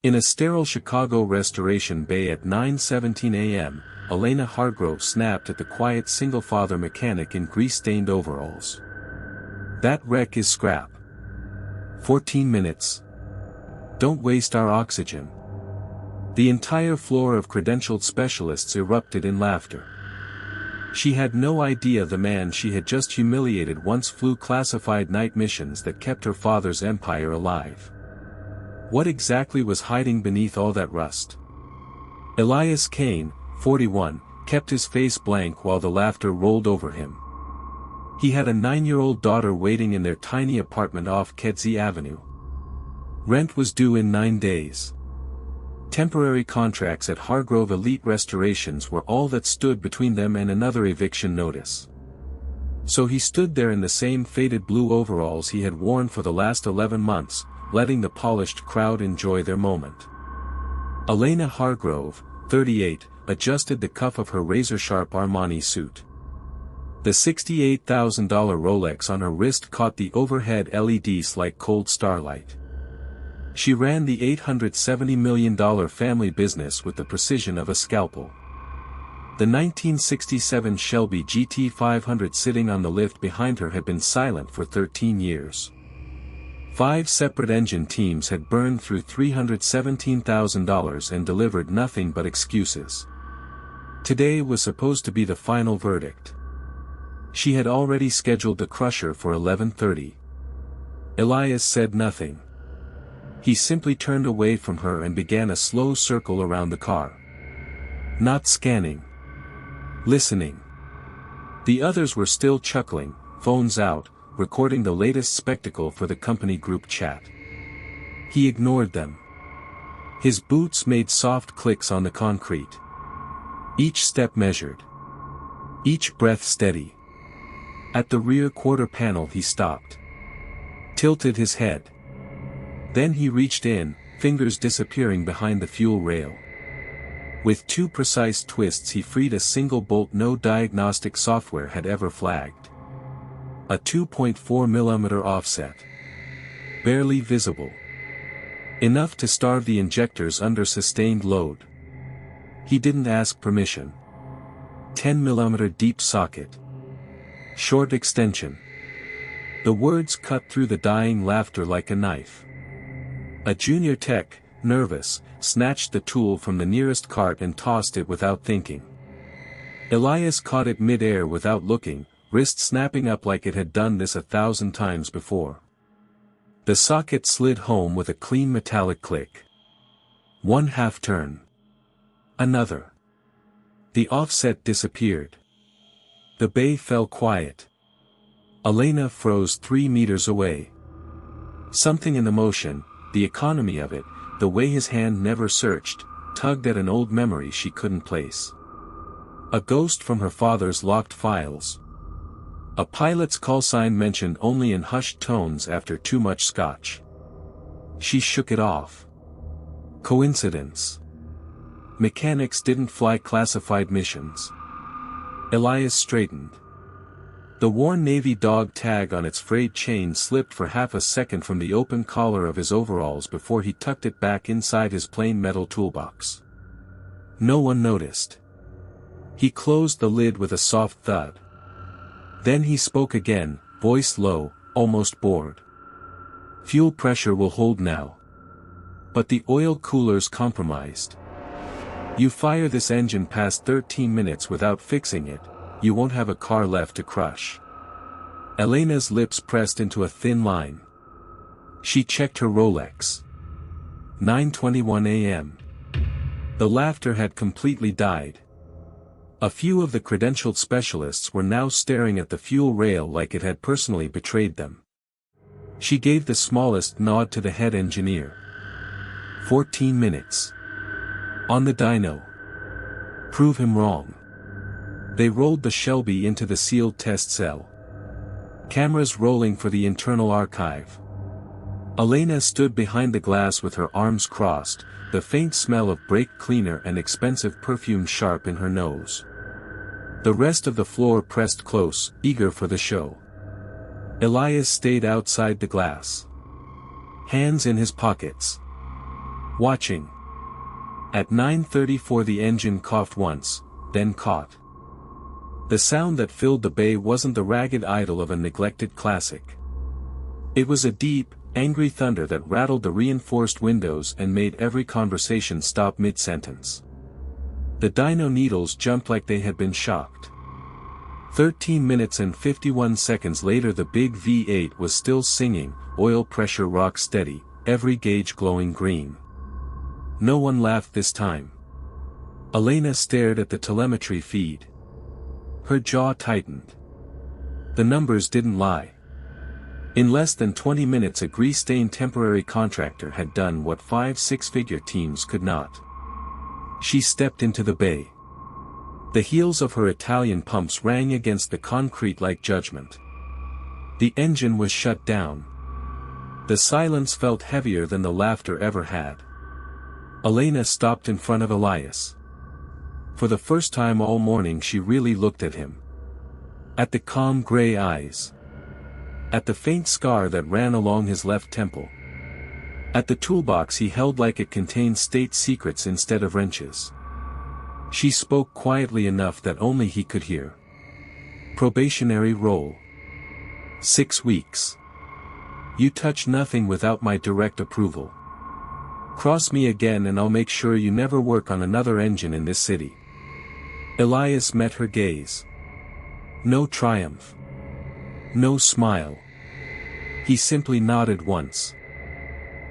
In a sterile Chicago restoration bay at 9:17 a.m., Elena Hargrove snapped at the quiet single-father mechanic in grease-stained overalls. "That wreck is scrap. 14 minutes. Don't waste our oxygen." The entire floor of credentialed specialists erupted in laughter. She had no idea the man she had just humiliated once flew classified night missions that kept her father's empire alive. What exactly was hiding beneath all that rust? Elias Kane, 41, kept his face blank while the laughter rolled over him. He had a 9-year-old daughter waiting in their tiny apartment off Kedzie Avenue. Rent was due in 9 days. Temporary contracts at Hargrove Elite Restorations were all that stood between them and another eviction notice. So he stood there in the same faded blue overalls he had worn for the last 11 months, letting the polished crowd enjoy their moment. Elena Hargrove, 38, adjusted the cuff of her razor-sharp Armani suit. The $68,000 Rolex on her wrist caught the overhead LEDs like cold starlight. She ran the $870 million family business with the precision of a scalpel. The 1967 Shelby GT500 sitting on the lift behind her had been silent for 13 years. 5 separate engine teams had burned through $317,000 and delivered nothing but excuses. Today was supposed to be the final verdict. She had already scheduled the crusher for 11:30. Elias said nothing. He simply turned away from her and began a slow circle around the car. Not scanning. Listening. The others were still chuckling, phones out, recording the latest spectacle for the company group chat. He ignored them. His boots made soft clicks on the concrete. Each step measured. Each breath steady. At the rear quarter panel he stopped. Tilted his head. Then he reached in, fingers disappearing behind the fuel rail. With 2 precise twists he freed a single bolt no diagnostic software had ever flagged. A 2.4mm offset. Barely visible. Enough to starve the injectors under sustained load. He didn't ask permission. 10mm deep socket. Short extension. The words cut through the dying laughter like a knife. A junior tech, nervous, snatched the tool from the nearest cart and tossed it without thinking. Elias caught it mid-air without looking, wrist snapping up like it had done this 1,000 times before. The socket slid home with a clean metallic click. 1 half turn. Another. The offset disappeared. The bay fell quiet. Elena froze 3 meters away. Something in the motion, the economy of it, the way his hand never searched, tugged at an old memory she couldn't place. A ghost from her father's locked files. A pilot's callsign mentioned only in hushed tones after too much scotch. She shook it off. Coincidence. Mechanics didn't fly classified missions. Elias straightened. The worn Navy dog tag on its frayed chain slipped for half a second from the open collar of his overalls before he tucked it back inside his plain metal toolbox. No one noticed. He closed the lid with a soft thud. Then he spoke again, voice low, almost bored. "Fuel pressure will hold now. But the oil cooler's compromised. You fire this engine past 13 minutes without fixing it, you won't have a car left to crush." Elena's lips pressed into a thin line. She checked her Rolex. 9:21 a.m. The laughter had completely died. A few of the credentialed specialists were now staring at the fuel rail like it had personally betrayed them. She gave the smallest nod to the head engineer. 14 minutes. On the dyno. Prove him wrong. They rolled the Shelby into the sealed test cell. Cameras rolling for the internal archive. Elena stood behind the glass with her arms crossed, the faint smell of brake cleaner and expensive perfume sharp in her nose. The rest of the floor pressed close, eager for the show. Elias stayed outside the glass. Hands in his pockets. watching. At 9:34 the engine coughed once, then caught. The sound that filled the bay wasn't the ragged idle of a neglected classic. It was a deep, angry thunder that rattled the reinforced windows and made every conversation stop mid-sentence. The dyno needles jumped like they had been shocked. 13 minutes and 51 seconds later the big V8 was still singing, oil pressure rock steady, every gauge glowing green. No one laughed this time. Elena stared at the telemetry feed. Her jaw tightened. The numbers didn't lie. In less than 20 minutes a grease-stained temporary contractor had done what 5 six-figure teams could not. She stepped into the bay. The heels of her Italian pumps rang against the concrete like judgment. The engine was shut down. The silence felt heavier than the laughter ever had. Elena stopped in front of Elias. For the first time all morning she really looked at him. At the calm gray eyes. At the faint scar that ran along his left temple. At the toolbox he held like it contained state secrets instead of wrenches. She spoke quietly enough that only he could hear. Probationary role. 6 weeks. You touch nothing without my direct approval. Cross me again and I'll make sure you never work on another engine in this city. Elias met her gaze. No triumph. No smile. He simply nodded once.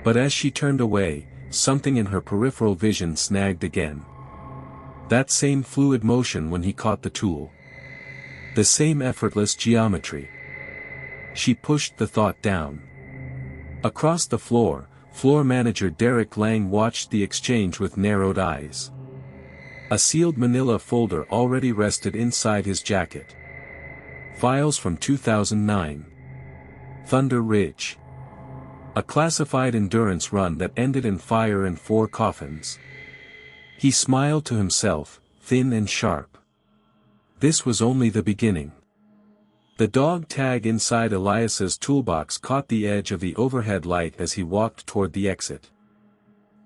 But as she turned away, something in her peripheral vision snagged again. That same fluid motion when he caught the tool. The same effortless geometry. She pushed the thought down. Across the floor, floor manager Derek Lang watched the exchange with narrowed eyes. A sealed manila folder already rested inside his jacket. Files from 2009. Thunder Ridge. A classified endurance run that ended in fire and 4 coffins. He smiled to himself, thin and sharp. This was only the beginning. The dog tag inside Elias's toolbox caught the edge of the overhead light as he walked toward the exit.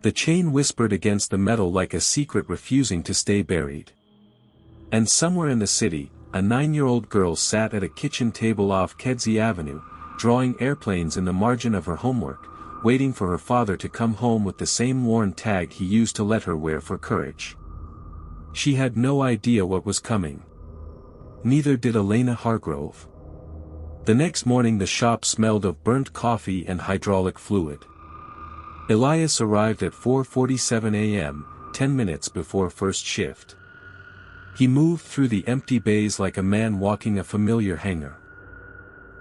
The chain whispered against the metal like a secret refusing to stay buried. And somewhere in the city, a 9-year-old girl sat at a kitchen table off Kedzie Avenue, drawing airplanes in the margin of her homework, waiting for her father to come home with the same worn tag he used to let her wear for courage. She had no idea what was coming. Neither did Elena Hargrove. The next morning the shop smelled of burnt coffee and hydraulic fluid. Elias arrived at 4:47 a.m., 10 minutes before first shift. He moved through the empty bays like a man walking a familiar hangar.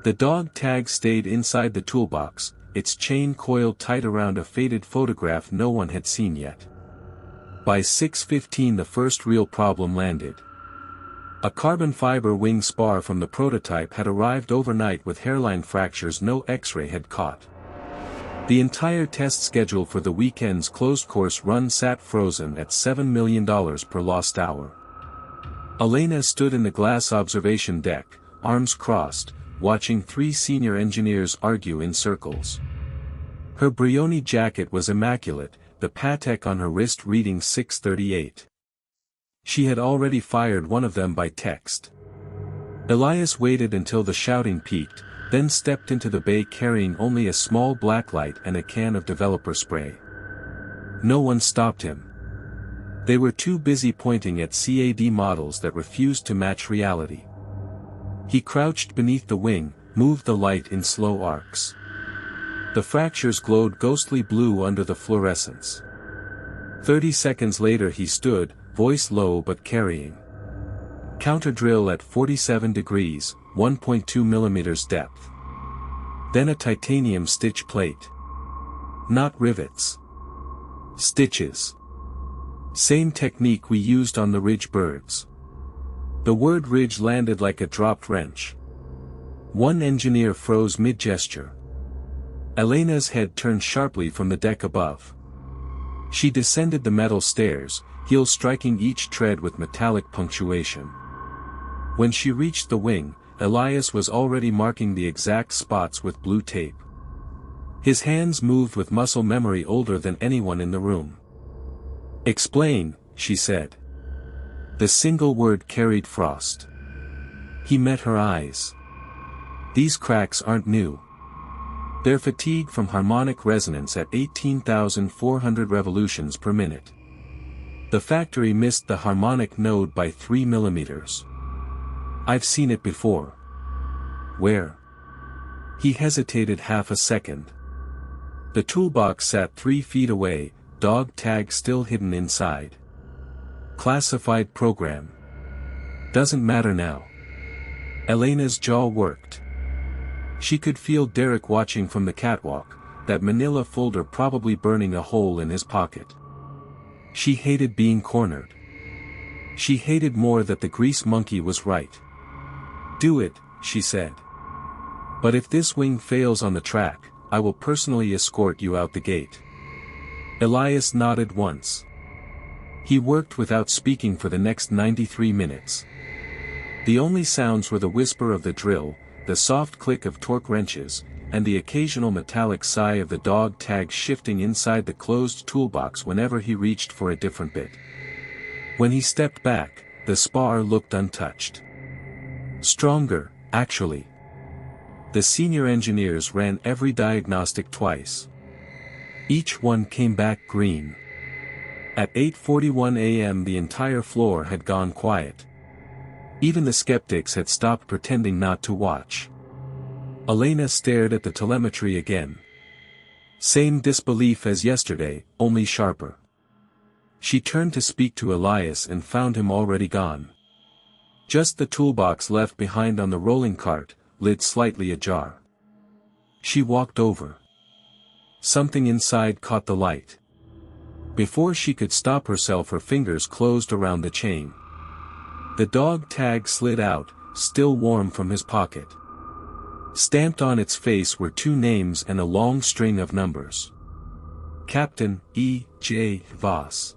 The dog tag stayed inside the toolbox, its chain coiled tight around a faded photograph no one had seen yet. By 6:15 the first real problem landed. A carbon fiber wing spar from the prototype had arrived overnight with hairline fractures no X-ray had caught. The entire test schedule for the weekend's closed-course run sat frozen at $7 million per lost hour. Elena stood in the glass observation deck, arms crossed, watching 3 senior engineers argue in circles. Her Brioni jacket was immaculate, the Patek on her wrist reading 6:38. She had already fired one of them by text. Elias waited until the shouting peaked, then stepped into the bay carrying only a small black light and a can of developer spray. No one stopped him. They were too busy pointing at CAD models that refused to match reality. He crouched beneath the wing, moved the light in slow arcs. The fractures glowed ghostly blue under the fluorescence. 30 seconds later he stood, voice low but carrying. Counter-drill at 47 degrees, 1.2 millimeters depth. Then a titanium stitch plate. Not rivets. Stitches. Same technique we used on the Ridge birds. The word Ridge landed like a dropped wrench. One engineer froze mid-gesture. Elena's head turned sharply from the deck above. She descended the metal stairs, heels striking each tread with metallic punctuation. When she reached the wing, Elias was already marking the exact spots with blue tape. His hands moved with muscle memory older than anyone in the room. "Explain," she said. The single word carried frost. He met her eyes. "These cracks aren't new. They're fatigued from harmonic resonance at 18,400 revolutions per minute. The factory missed the harmonic node by 3 millimeters. I've seen it before." "Where?" He hesitated half a second. The toolbox sat 3 feet away, dog tag still hidden inside. "Classified program. Doesn't matter now." Elena's jaw worked. She could feel Derek watching from the catwalk, that manila folder probably burning a hole in his pocket. She hated being cornered. She hated more that the grease monkey was right. "Do it," she said. "But if this wing fails on the track, I will personally escort you out the gate." Elias nodded once. He worked without speaking for the next 93 minutes. The only sounds were the whisper of the drill, the soft click of torque wrenches, and the occasional metallic sigh of the dog tag shifting inside the closed toolbox whenever he reached for a different bit. When he stepped back, the spar looked untouched. Stronger, actually. The senior engineers ran every diagnostic twice. Each one came back green. At 8:41 a.m. the entire floor had gone quiet. Even the skeptics had stopped pretending not to watch. Elena stared at the telemetry again. Same disbelief as yesterday, only sharper. She turned to speak to Elias and found him already gone. Just the toolbox left behind on the rolling cart, lid slightly ajar. She walked over. Something inside caught the light. Before she could stop herself, her fingers closed around the chain. The dog tag slid out, still warm from his pocket. Stamped on its face were 2 names and a long string of numbers. Captain E. J. Voss.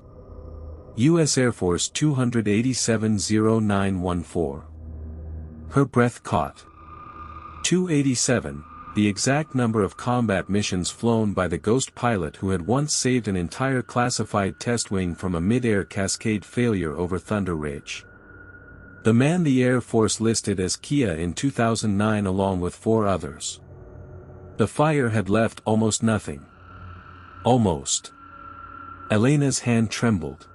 U.S. Air Force 287-0914. Her breath caught. 287, the exact number of combat missions flown by the ghost pilot who had once saved an entire classified test wing from a mid-air cascade failure over Thunder Ridge. The man the Air Force listed as Kia in 2009 along with 4 others. The fire had left almost nothing. Almost. Elena's hand trembled.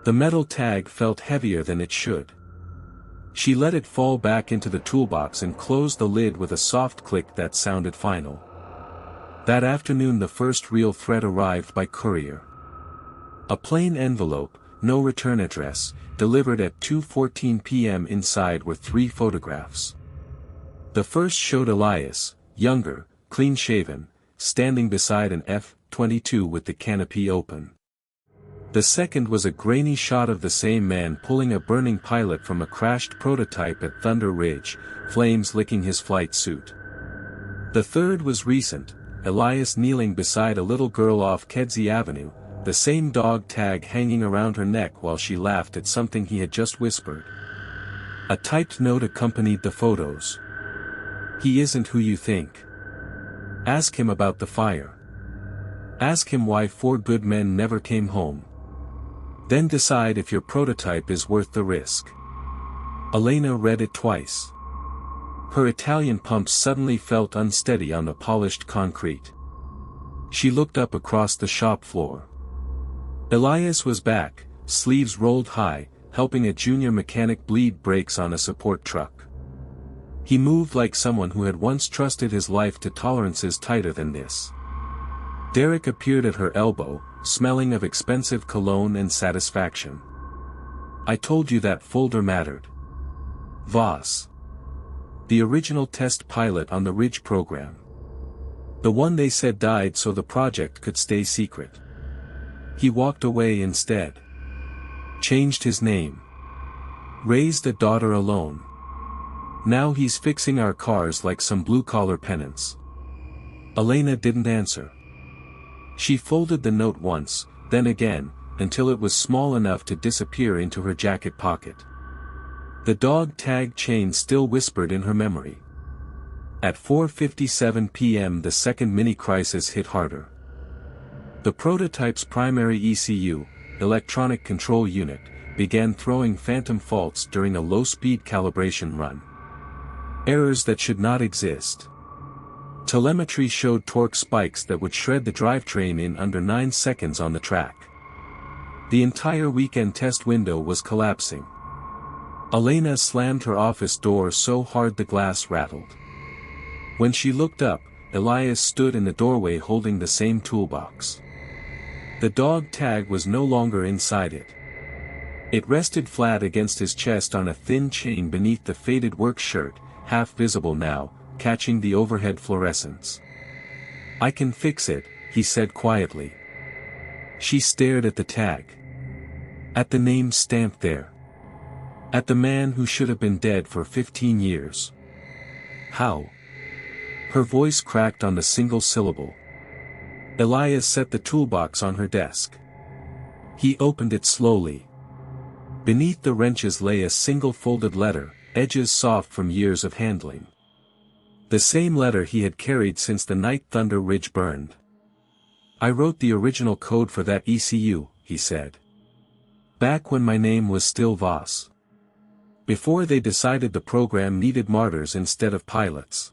The metal tag felt heavier than it should. She let it fall back into the toolbox and closed the lid with a soft click that sounded final. That afternoon the first real threat arrived by courier. A plain envelope, no return address, delivered at 2:14 p.m. Inside were 3 photographs. The first showed Elias, younger, clean-shaven, standing beside an F-22 with the canopy open. The second was a grainy shot of the same man pulling a burning pilot from a crashed prototype at Thunder Ridge, flames licking his flight suit. The third was recent, Elias kneeling beside a little girl off Kedzie Avenue, the same dog tag hanging around her neck while she laughed at something he had just whispered. A typed note accompanied the photos. "He isn't who you think. Ask him about the fire. Ask him why 4 good men never came home. Then decide if your prototype is worth the risk." Elena read it twice. Her Italian pumps suddenly felt unsteady on the polished concrete. She looked up across the shop floor. Elias was back, sleeves rolled high, helping a junior mechanic bleed brakes on a support truck. He moved like someone who had once trusted his life to tolerances tighter than this. Derek appeared at her elbow, smelling of expensive cologne and satisfaction. "I told you that folder mattered." Voss. The original test pilot on the Ridge program. The one they said died so the project could stay secret. He walked away instead. Changed his name. Raised a daughter alone. Now he's fixing our cars like some blue-collar penance. Elena didn't answer. She folded the note once, then again, until it was small enough to disappear into her jacket pocket. The dog tag chain still whispered in her memory. At 4:57 p.m. the second mini-crisis hit harder. The prototype's primary ECU, electronic control unit, began throwing phantom faults during a low-speed calibration run. Errors that should not exist. Telemetry showed torque spikes that would shred the drivetrain in under 9 seconds on the track. The entire weekend test window was collapsing. Elena slammed her office door so hard the glass rattled. When she looked up, Elias stood in the doorway holding the same toolbox. The dog tag was no longer inside it. It rested flat against his chest on a thin chain beneath the faded work shirt, half visible now, catching the overhead fluorescence. "I can fix it," he said quietly. She stared at the tag. At the name stamped there. At the man who should have been dead for 15 years. "How?" Her voice cracked on the single syllable. Elias set the toolbox on her desk. He opened it slowly. Beneath the wrenches lay a single folded letter, edges soft from years of handling. The same letter he had carried since the night Thunder Ridge burned. "I wrote the original code for that ECU," he said. "Back when my name was still Voss. Before they decided the program needed martyrs instead of pilots."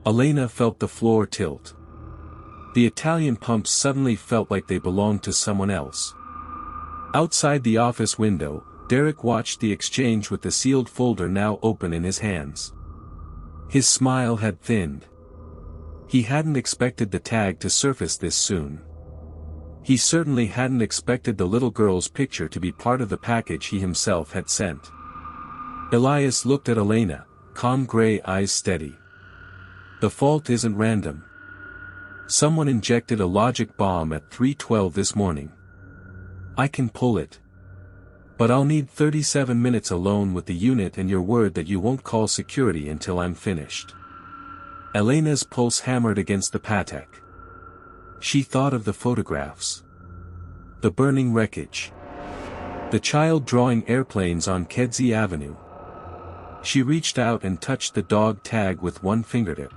Elena felt the floor tilt. The Italian pumps suddenly felt like they belonged to someone else. Outside the office window, Derek watched the exchange with the sealed folder now open in his hands. His smile had thinned. He hadn't expected the tag to surface this soon. He certainly hadn't expected the little girl's picture to be part of the package he himself had sent. Elias looked at Elena, calm gray eyes steady. "The fault isn't random. Someone injected a logic bomb at 3:12 this morning. I can pull it. But I'll need 37 minutes alone with the unit and your word that you won't call security until I'm finished." Elena's pulse hammered against the Patek. She thought of the photographs. The burning wreckage. The child drawing airplanes on Kedzie Avenue. She reached out and touched the dog tag with one fingertip.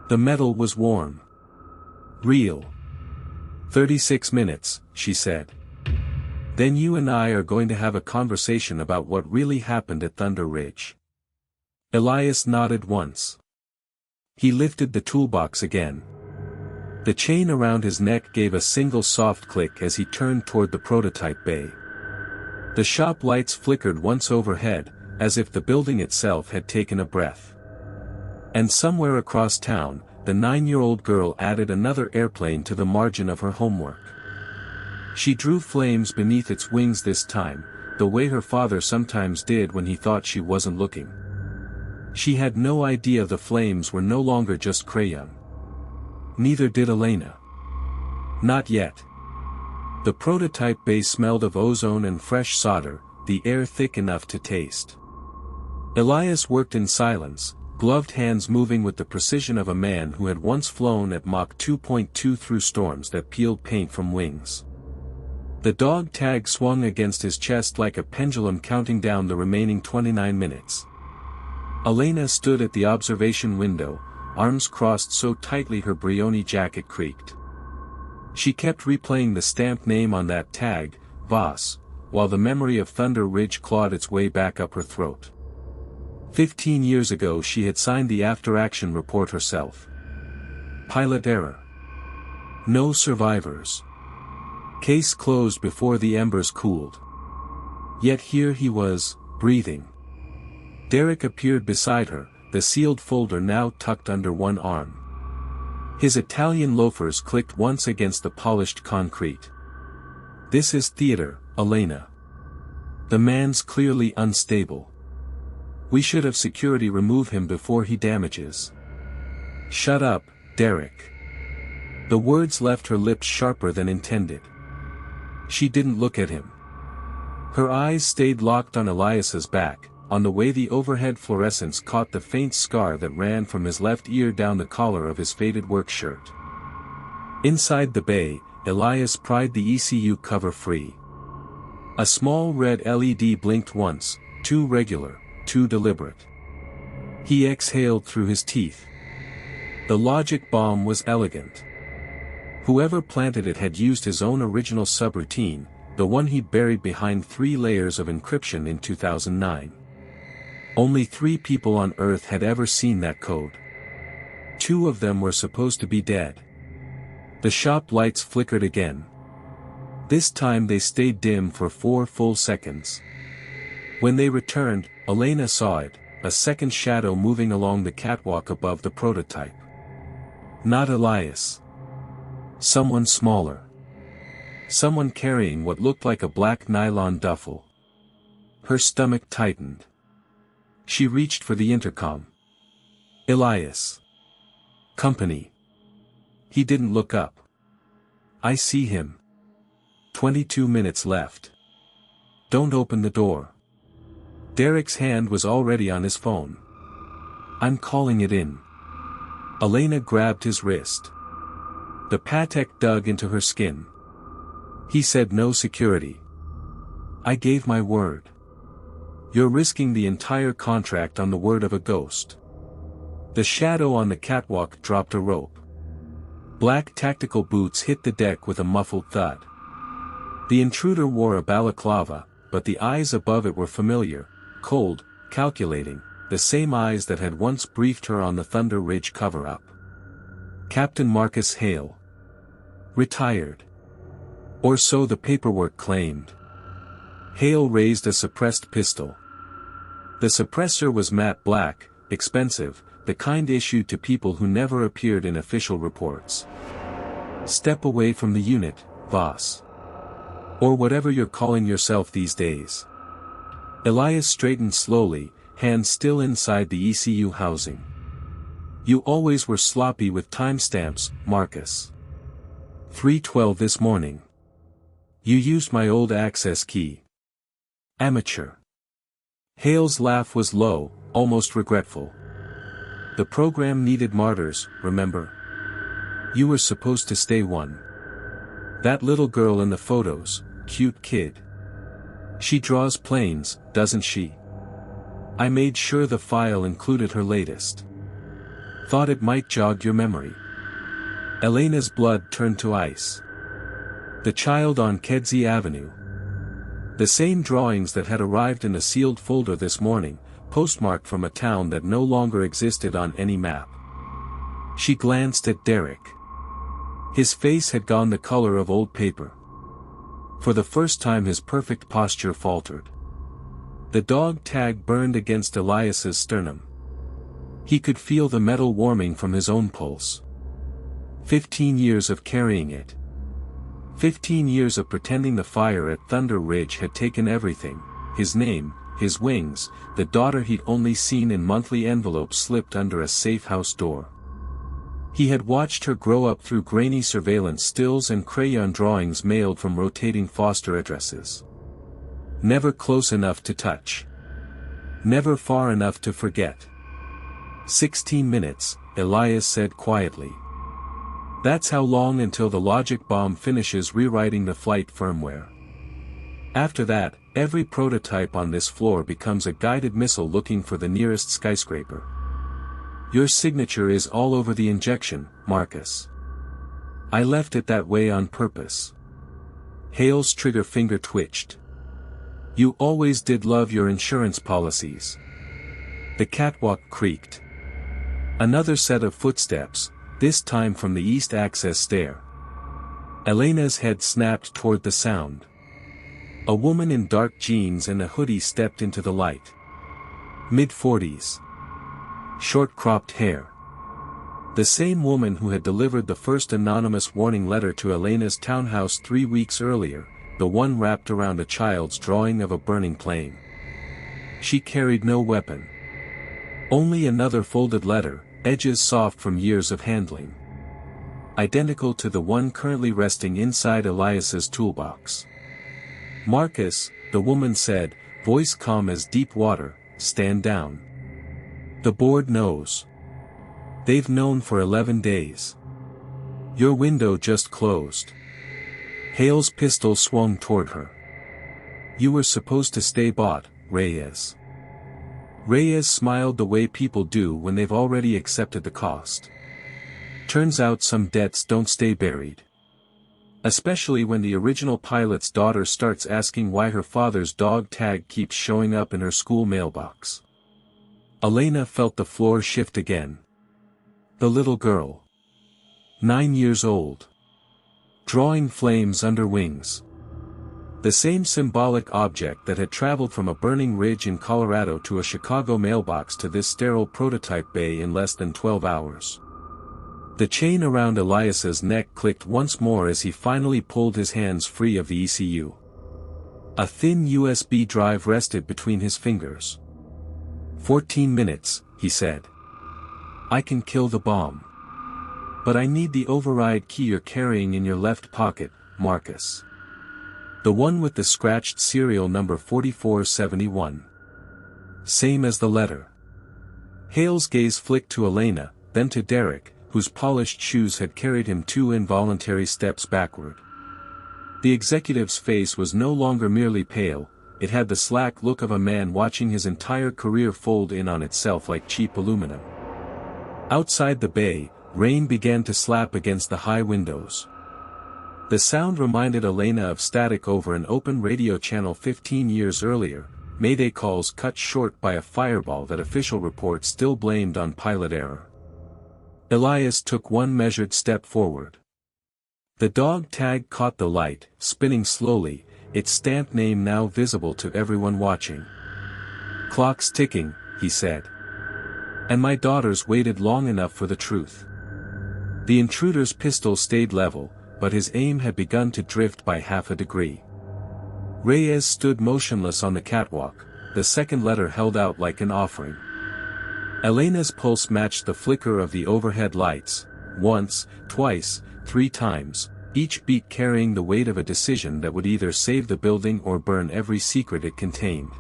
The metal was warm. Real. 36 minutes, she said. "Then you and I are going to have a conversation about what really happened at Thunder Ridge." Elias nodded once. He lifted the toolbox again. The chain around his neck gave a single soft click as he turned toward the prototype bay. The shop lights flickered once overhead, as if the building itself had taken a breath. And somewhere across town, the 9-year-old girl added another airplane to the margin of her homework. She drew flames beneath its wings this time, the way her father sometimes did when he thought she wasn't looking. She had no idea the flames were no longer just crayon. Neither did Elena. Not yet. The prototype bay smelled of ozone and fresh solder, the air thick enough to taste. Elias worked in silence, gloved hands moving with the precision of a man who had once flown at Mach 2.2 through storms that peeled paint from wings. The dog tag swung against his chest like a pendulum counting down the remaining 29 minutes. Elena stood at the observation window, arms crossed so tightly her Brioni jacket creaked. She kept replaying the stamped name on that tag, Voss, while the memory of Thunder Ridge clawed its way back up her throat. 15 years ago she had signed the after-action report herself. Pilot error. No survivors. Case closed before the embers cooled. Yet here he was, breathing. Derek appeared beside her, the sealed folder now tucked under one arm. His Italian loafers clicked once against the polished concrete. "This is theater, Elena. The man's clearly unstable. We should have security remove him before he damages." "Shut up, Derek." The words left her lips sharper than intended. She didn't look at him. Her eyes stayed locked on Elias's back, on the way the overhead fluorescence caught the faint scar that ran from his left ear down the collar of his faded work shirt. Inside the bay, Elias pried the ECU cover free. A small red LED blinked once, too regular, too deliberate. He exhaled through his teeth. The logic bomb was elegant. Whoever planted it had used his own original subroutine, the one he'd buried behind 3 layers of encryption in 2009. Only 3 people on Earth had ever seen that code. 2 of them were supposed to be dead. The shop lights flickered again. This time they stayed dim for 4 full seconds. When they returned, Elena saw it, a second shadow moving along the catwalk above the prototype. Not Elias. Someone smaller. Someone carrying what looked like a black nylon duffel. Her stomach tightened. She reached for the intercom. Elias. Company. He didn't look up. I see him. 22 minutes left. Don't open the door. Derek's hand was already on his phone. I'm calling it in. Elena grabbed his wrist. The Patek dug into her skin. He said no security. I gave my word. You're risking the entire contract on the word of a ghost. The shadow on the catwalk dropped a rope. Black tactical boots hit the deck with a muffled thud. The intruder wore a balaclava, but the eyes above it were familiar, cold, calculating, the same eyes that had once briefed her on the Thunder Ridge cover-up. Captain Marcus Hale. Retired. Or so the paperwork claimed. Hale raised a suppressed pistol. The suppressor was matte black, expensive, the kind issued to people who never appeared in official reports. Step away from the unit, boss. Or whatever you're calling yourself these days. Elias straightened slowly, hands still inside the ECU housing. You always were sloppy with timestamps, Marcus. 3:12 this morning. You used my old access key. Amateur. Hale's laugh was low, almost regretful. The program needed martyrs, remember? You were supposed to stay one. That little girl in the photos, cute kid. She draws planes, doesn't she? I made sure the file included her latest. Thought it might jog your memory. Elena's blood turned to ice. The child on Kedzie Avenue. The same drawings that had arrived in a sealed folder this morning, postmarked from a town that no longer existed on any map. She glanced at Derek. His face had gone the color of old paper. For the first time his perfect posture faltered. The dog tag burned against Elias's sternum. He could feel the metal warming from his own pulse. 15 years of carrying it. 15 years of pretending the fire at Thunder Ridge had taken everything, his name, his wings, the daughter he'd only seen in monthly envelopes slipped under a safe house door. He had watched her grow up through grainy surveillance stills and crayon drawings mailed from rotating foster addresses. Never close enough to touch. Never far enough to forget. 16 minutes, Elias said quietly. That's how long until the logic bomb finishes rewriting the flight firmware. After that, every prototype on this floor becomes a guided missile looking for the nearest skyscraper. Your signature is all over the injection, Marcus. I left it that way on purpose. Hale's trigger finger twitched. You always did love your insurance policies. The catwalk creaked. Another set of footsteps, this time from the east access stair. Elena's head snapped toward the sound. A woman in dark jeans and a hoodie stepped into the light. Mid-40s. Short-cropped hair. The same woman who had delivered the first anonymous warning letter to Elena's townhouse 3 weeks earlier, the one wrapped around a child's drawing of a burning plane. She carried no weapon. Only another folded letter, edges soft from years of handling. Identical to the one currently resting inside Elias's toolbox. Marcus, the woman said, voice calm as deep water, stand down. The board knows. They've known for 11 days. Your window just closed. Hale's pistol swung toward her. You were supposed to stay bought, Reyes. Reyes smiled the way people do when they've already accepted the cost. Turns out some debts don't stay buried. Especially when the original pilot's daughter starts asking why her father's dog tag keeps showing up in her school mailbox. Elena felt the floor shift again. The little girl. 9 years old. Drawing flames under wings. The same symbolic object that had traveled from a burning ridge in Colorado to a Chicago mailbox to this sterile prototype bay in less than 12 hours. The chain around Elias's neck clicked once more as he finally pulled his hands free of the ECU. A thin USB drive rested between his fingers. 14 minutes, he said. I can kill the bomb. But I need the override key you're carrying in your left pocket, Marcus. The one with the scratched serial number 4471. Same as the letter. Hale's gaze flicked to Elena, then to Derek, whose polished shoes had carried him 2 involuntary steps backward. The executive's face was no longer merely pale, it had the slack look of a man watching his entire career fold in on itself like cheap aluminum. Outside the bay, rain began to slap against the high windows. The sound reminded Elena of static over an open radio channel 15 years earlier, mayday calls cut short by a fireball that official reports still blamed on pilot error. Elias took one measured step forward. The dog tag caught the light, spinning slowly, its stamped name now visible to everyone watching. Clock's ticking, he said. And my daughters waited long enough for the truth. The intruder's pistol stayed level, but his aim had begun to drift by half a degree. Reyes stood motionless on the catwalk, the second letter held out like an offering. Elena's pulse matched the flicker of the overhead lights, once, twice, 3 times, each beat carrying the weight of a decision that would either save the building or burn every secret it contained.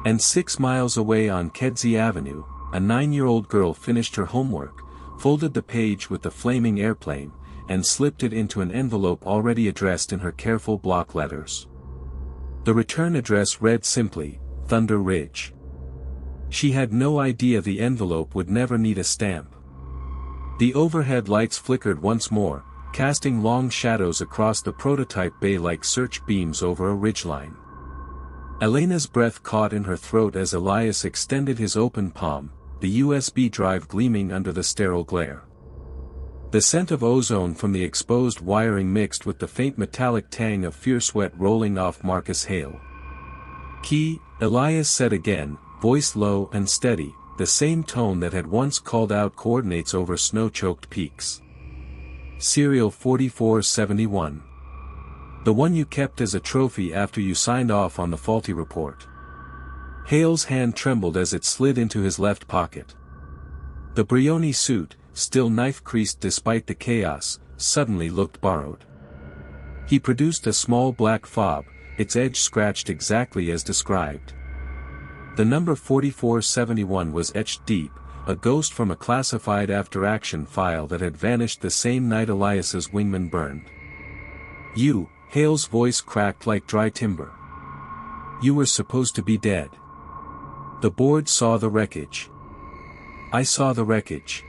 And 6 miles away on Kedzie Avenue, a 9-year-old girl finished her homework, folded the page with the flaming airplane, and slipped it into an envelope already addressed in her careful block letters. The return address read simply, Thunder Ridge. She had no idea the envelope would never need a stamp. The overhead lights flickered once more, casting long shadows across the prototype bay like search beams over a ridgeline. Elena's breath caught in her throat as Elias extended his open palm, the USB drive gleaming under the sterile glare. The scent of ozone from the exposed wiring mixed with the faint metallic tang of fierce sweat rolling off Marcus Hale. Key, Elias said again, voice low and steady, the same tone that had once called out coordinates over snow-choked peaks. Serial 4471. The one you kept as a trophy after you signed off on the faulty report. Hale's hand trembled as it slid into his left pocket. The Brioni suit, still knife-creased despite the chaos, suddenly looked borrowed. He produced a small black fob, its edge scratched exactly as described. The number 4471 was etched deep, a ghost from a classified after-action file that had vanished the same night Elias's wingman burned. You, Hale's voice cracked like dry timber. You were supposed to be dead. The board saw the wreckage. I saw the wreckage.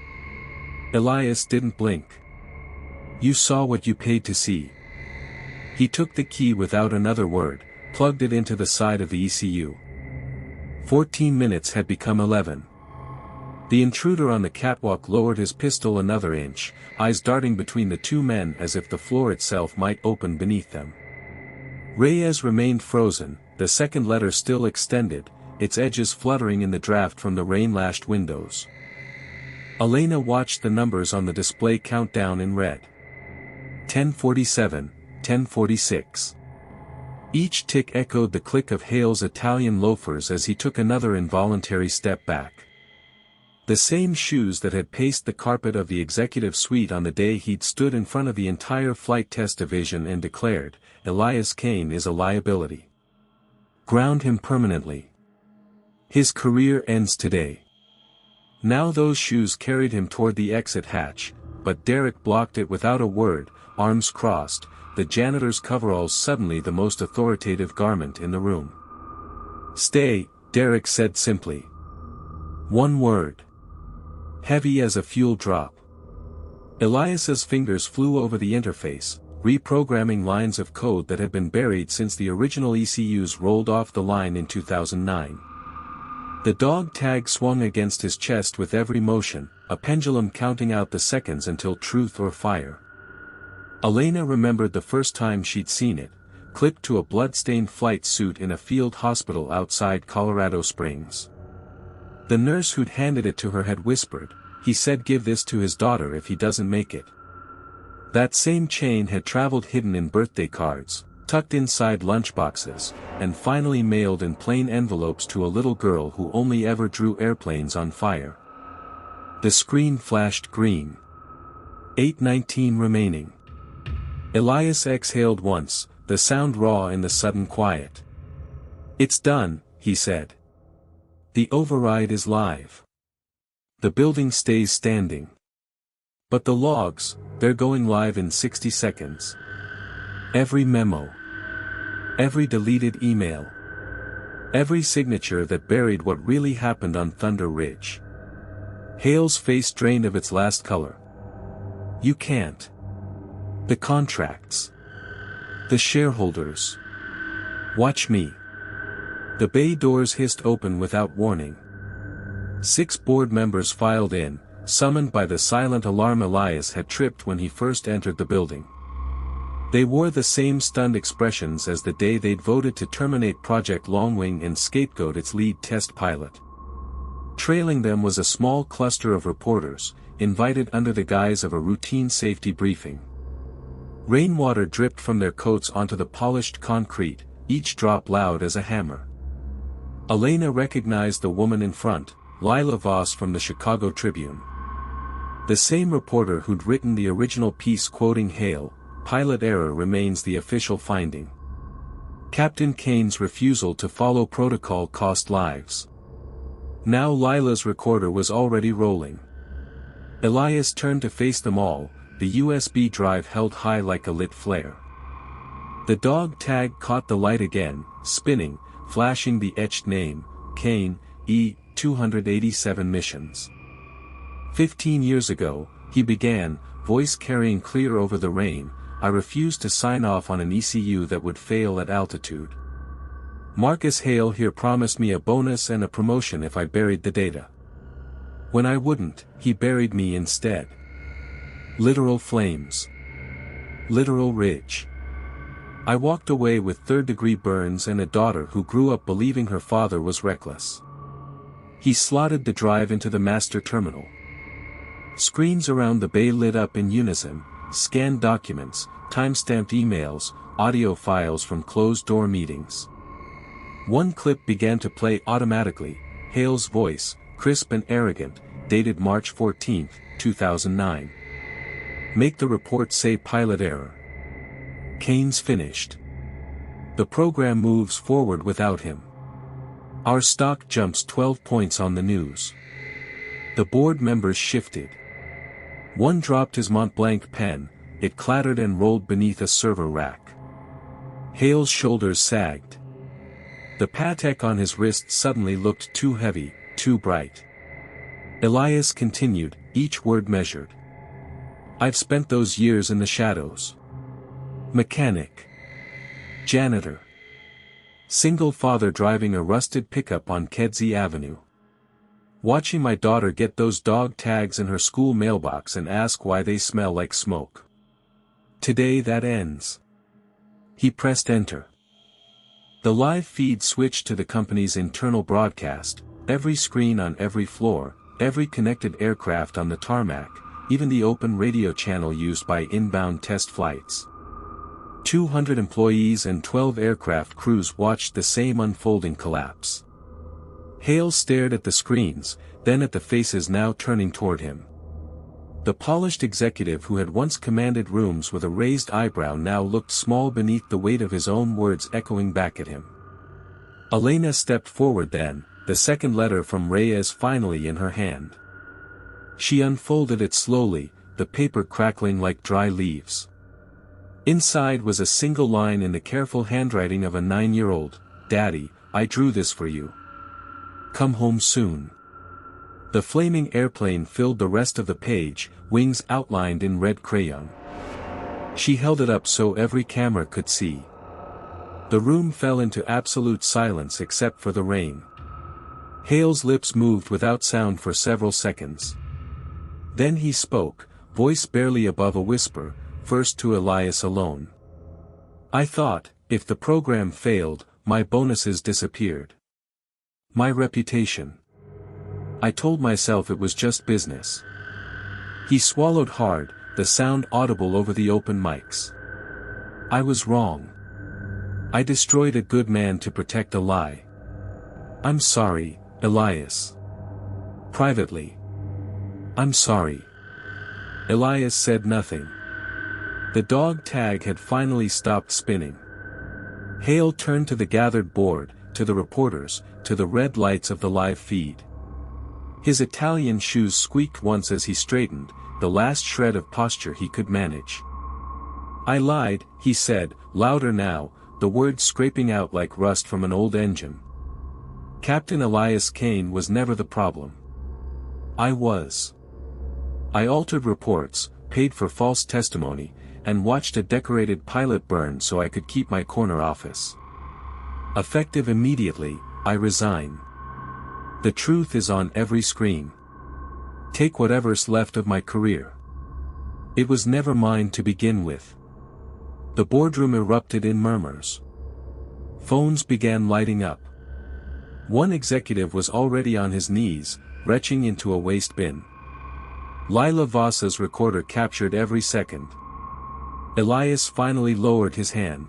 Elias didn't blink. You saw what you paid to see. He took the key without another word, plugged it into the side of the ECU. 14 minutes had become 11. The intruder on the catwalk lowered his pistol another inch, eyes darting between the 2 men as if the floor itself might open beneath them. Reyes remained frozen, the second letter still extended, its edges fluttering in the draft from the rain-lashed windows. Elena watched the numbers on the display count down in red. 10:47, 10:46. Each tick echoed the click of Hale's Italian loafers as he took another involuntary step back. The same shoes that had paced the carpet of the executive suite on the day he'd stood in front of the entire flight test division and declared, Elias Kane is a liability. Ground him permanently. His career ends today. Now those shoes carried him toward the exit hatch, but Derek blocked it without a word, arms crossed, the janitor's coveralls suddenly the most authoritative garment in the room. Stay, Derek said simply. One word. Heavy as a fuel drop. Elias's fingers flew over the interface, reprogramming lines of code that had been buried since the original ECUs rolled off the line in 2009. The dog tag swung against his chest with every motion, a pendulum counting out the seconds until truth or fire. Elena remembered the first time she'd seen it, clipped to a blood-stained flight suit in a field hospital outside Colorado Springs. The nurse who'd handed it to her had whispered, "He said give this to his daughter if he doesn't make it." That same chain had traveled hidden in birthday cards, tucked inside lunchboxes, and finally mailed in plain envelopes to a little girl who only ever drew airplanes on fire. The screen flashed green. 8:19 remaining. Elias exhaled once, the sound raw in the sudden quiet. "It's done," he said. "The override is live. The building stays standing. But the logs, they're going live in 60 seconds. Every memo. Every deleted email. Every signature that buried what really happened on Thunder Ridge." Hale's face drained of its last color. "You can't. The contracts. The shareholders. Watch me." The bay doors hissed open without warning. 6 board members filed in, summoned by the silent alarm Elias had tripped when he first entered the building. They wore the same stunned expressions as the day they'd voted to terminate Project Longwing and scapegoat its lead test pilot. Trailing them was a small cluster of reporters, invited under the guise of a routine safety briefing. Rainwater dripped from their coats onto the polished concrete, each drop loud as a hammer. Elena recognized the woman in front, Lila Voss from the Chicago Tribune. The same reporter who'd written the original piece quoting Hale, "Pilot error remains the official finding. Captain Kane's refusal to follow protocol cost lives." Now Lila's recorder was already rolling. Elias turned to face them all, the USB drive held high like a lit flare. The dog tag caught the light again, spinning, flashing the etched name, Kane, E-287 missions. 15 years ago, he began, voice carrying clear over the rain, "I refused to sign off on an ECU that would fail at altitude. Marcus Hale here promised me a bonus and a promotion if I buried the data. When I wouldn't, he buried me instead. Literal flames. Literal ridge. I walked away with third-degree burns and a daughter who grew up believing her father was reckless." He slotted the drive into the master terminal. Screens around the bay lit up in unison, scanned documents, time-stamped emails, audio files from closed-door meetings. One clip began to play automatically, Hale's voice, crisp and arrogant, dated March 14, 2009. "Make the report say pilot error. Kane's finished. The program moves forward without him. Our stock jumps 12 points on the news." The board members shifted. One dropped his Montblanc pen, it clattered and rolled beneath a server rack. Hale's shoulders sagged. The Patek on his wrist suddenly looked too heavy, too bright. Elias continued, each word measured. "I've spent those years in the shadows. Mechanic. Janitor. Single father driving a rusted pickup on Kedzie Avenue. Watching my daughter get those dog tags in her school mailbox and ask why they smell like smoke. Today that ends." He pressed enter. The live feed switched to the company's internal broadcast, every screen on every floor, every connected aircraft on the tarmac, even the open radio channel used by inbound test flights. 200 employees and 12 aircraft crews watched the same unfolding collapse. Hale stared at the screens, then at the faces now turning toward him. The polished executive who had once commanded rooms with a raised eyebrow now looked small beneath the weight of his own words echoing back at him. Elena stepped forward then, the second letter from Reyes finally in her hand. She unfolded it slowly, the paper crackling like dry leaves. Inside was a single line in the careful handwriting of a 9-year-old, "Daddy, I drew this for you. Come home soon. The flaming airplane filled the rest of the page, wings outlined in red crayon. She held it up so every camera could see. The room fell into absolute silence except for the rain. Hale's lips moved without sound for several seconds. Then he spoke, voice barely above a whisper, first to Elias alone. "I thought, if the program failed, my bonuses disappeared. My reputation. I told myself it was just business." He swallowed hard, the sound audible over the open mics. "I was wrong. I destroyed a good man to protect a lie. I'm sorry, Elias. Privately. I'm sorry." Elias said nothing. The dog tag had finally stopped spinning. Hale turned to the gathered board, to the reporters, to the red lights of the live feed. His Italian shoes squeaked once as he straightened, the last shred of posture he could manage. "I lied," he said, louder now, the words scraping out like rust from an old engine. "Captain Elias Kane was never the problem. I was. I altered reports, paid for false testimony, and watched a decorated pilot burn so I could keep my corner office. Effective immediately, I resign. The truth is on every screen. Take whatever's left of my career. It was never mine to begin with." The boardroom erupted in murmurs. Phones began lighting up. One executive was already on his knees, retching into a waste bin. Lila Vasa's recorder captured every second. Elias finally lowered his hand.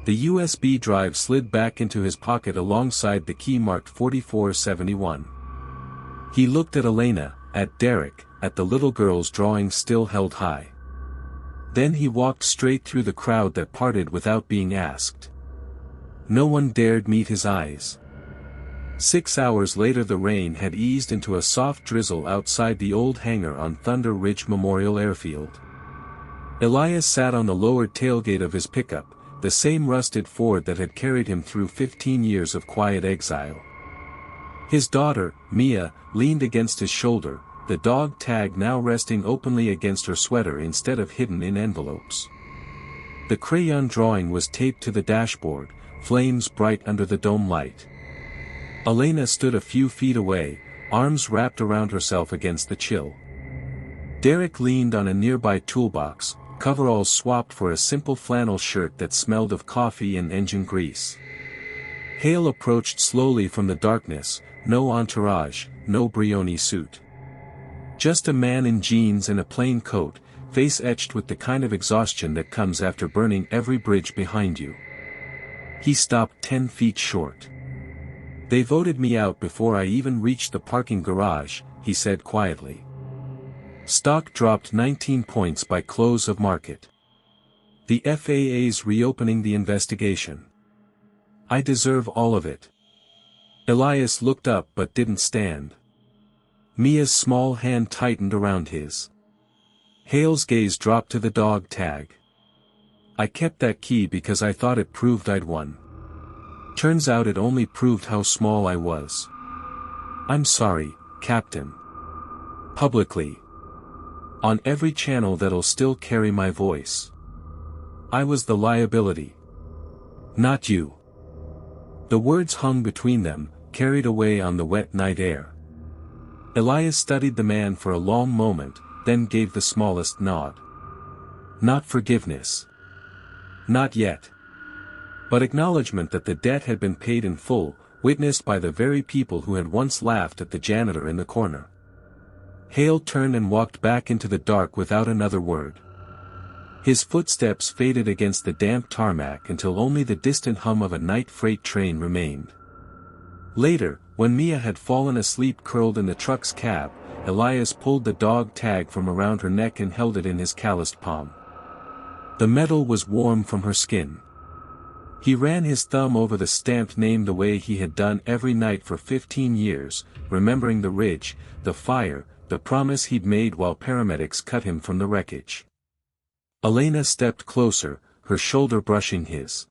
The USB drive slid back into his pocket alongside the key marked 4471. He looked at Elena, at Derek, at the little girl's drawing still held high. Then he walked straight through the crowd that parted without being asked. No one dared meet his eyes. 6 hours later the rain had eased into a soft drizzle outside the old hangar on Thunder Ridge Memorial Airfield. Elias sat on the lowered tailgate of his pickup, the same rusted Ford that had carried him through 15 years of quiet exile. His daughter, Mia, leaned against his shoulder, the dog tag now resting openly against her sweater instead of hidden in envelopes. The crayon drawing was taped to the dashboard, flames bright under the dome light. Elena stood a few feet away, arms wrapped around herself against the chill. Derek leaned on a nearby toolbox, coveralls swapped for a simple flannel shirt that smelled of coffee and engine grease. Hale approached slowly from the darkness, no entourage, no Brioni suit. Just a man in jeans and a plain coat, face etched with the kind of exhaustion that comes after burning every bridge behind you. He stopped 10 feet short. "They voted me out before I even reached the parking garage," he said quietly. "Stock dropped 19 points by close of market. The FAA's reopening the investigation. I deserve all of it." Elias looked up but didn't stand. Mia's small hand tightened around his. Hale's gaze dropped to the dog tag. "I kept that key because I thought it proved I'd won. Turns out it only proved how small I was. I'm sorry, Captain. Publicly. On every channel that'll still carry my voice. I was the liability. Not you." The words hung between them, carried away on the wet night air. Elias studied the man for a long moment, then gave the smallest nod. Not forgiveness. Not yet. But acknowledgement that the debt had been paid in full, witnessed by the very people who had once laughed at the janitor in the corner. Hale turned and walked back into the dark without another word. His footsteps faded against the damp tarmac until only the distant hum of a night freight train remained. Later, when Mia had fallen asleep curled in the truck's cab, Elias pulled the dog tag from around her neck and held it in his calloused palm. The metal was warm from her skin. He ran his thumb over the stamped name the way he had done every night for 15 years, remembering the ridge, the fire, the promise he'd made while paramedics cut him from the wreckage. Elena stepped closer, her shoulder brushing his.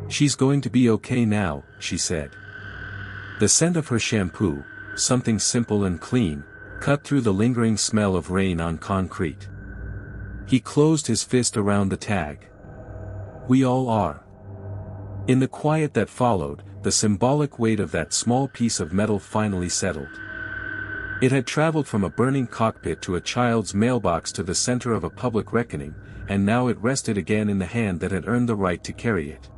"She's going to be okay now," she said. The scent of her shampoo, something simple and clean, cut through the lingering smell of rain on concrete. He closed his fist around the tag. We all are. In the quiet that followed, the symbolic weight of that small piece of metal finally settled. It had traveled from a burning cockpit to a child's mailbox to the center of a public reckoning, and now it rested again in the hand that had earned the right to carry it.